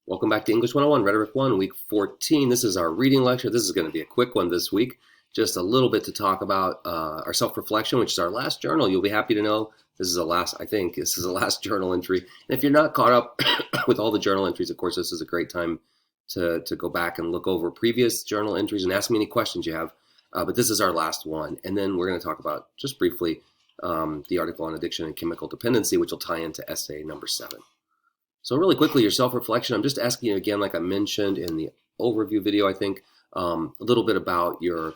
Welcome back to English 101, Rhetoric 1, Week 14. This is our reading lecture. This is going to be a quick one this week. Just a little bit to talk about our self-reflection, which is our last journal. You'll be happy to know this is the last journal entry. And if you're not caught up with all the journal entries, of course, this is a great time to go back and look over previous journal entries and ask me any questions you have. But this is our last one. And then we're going to talk about, just briefly, the article on addiction and chemical dependency, which will tie into essay number 7. So really quickly, your self-reflection, I'm just asking you again, like I mentioned in the overview video, I think, a little bit about your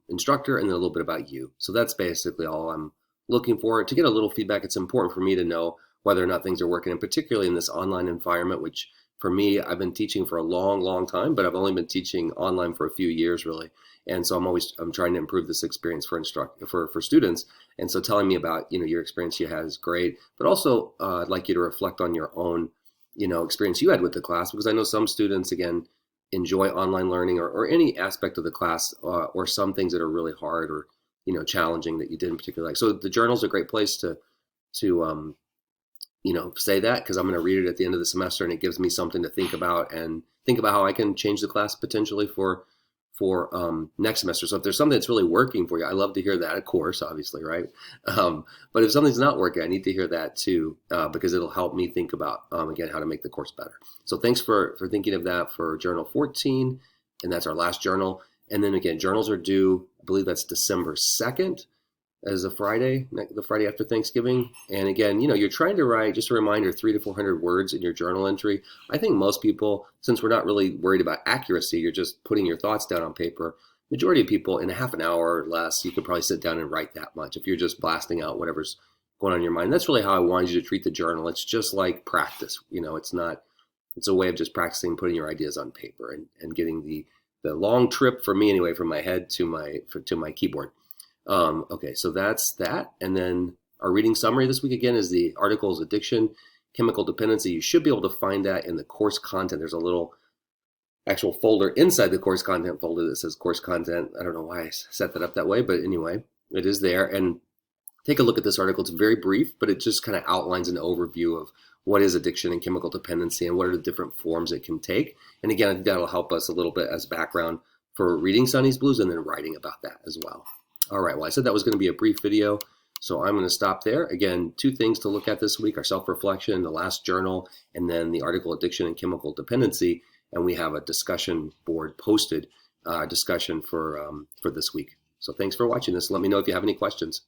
instructor and then a little bit about you. So that's basically all I'm looking for. To get a little feedback, it's important for me to know whether or not things are working, and particularly in this online environment, which for me, I've been teaching for a long, long time, but I've only been teaching online for a few years, really. And so I'm trying to improve this experience for students. And so telling me about, your experience you had is great, but also I'd like you to reflect on your own, experience you had with the class, because I know some students, again, enjoy online learning or any aspect of the class, or some things that are really hard or, challenging that you didn't particularly like. So the journal's a great place to say that, because I'm going to read it at the end of the semester, and it gives me something to think about and think about how I can change the class potentially for next semester. So if there's something that's really working for you, I love to hear that, of course, obviously, right? But if something's not working, I need to hear that too, because it'll help me think about, again, how to make the course better. So thanks for thinking of that for Journal 14, and that's our last journal. And then again, journals are due, I believe that's December 2nd, as a Friday, the Friday after Thanksgiving. And again, you're trying to write, just a reminder, 300 to 400 words in your journal entry. I think most people, since we're not really worried about accuracy, you're just putting your thoughts down on paper. Majority of people, in a half an hour or less, you could probably sit down and write that much if you're just blasting out whatever's going on in your mind. That's really how I wanted you to treat the journal. It's just like practice. It's a way of just practicing putting your ideas on paper and getting the long trip, for me anyway, from my head to my keyboard. Okay, so that's that. And then our reading summary this week, again, is the articles Addiction, Chemical Dependency. You should be able to find that in the course content. There's a little actual folder inside the course content folder that says course content. I don't know why I set that up that way, but anyway, it is there. And take a look at this article. It's very brief, but it just kind of outlines an overview of what is addiction and chemical dependency and what are the different forms it can take. And again, I think that'll help us a little bit as background for reading Sonny's Blues and then writing about that as well. All right, well, I said that was going to be a brief video, so I'm going to stop there. Again, 2 things to look at this week: our self-reflection, the last journal, and then the article Addiction and Chemical Dependency. And we have a discussion board posted, discussion for this week. So thanks for watching this. Let me know if you have any questions.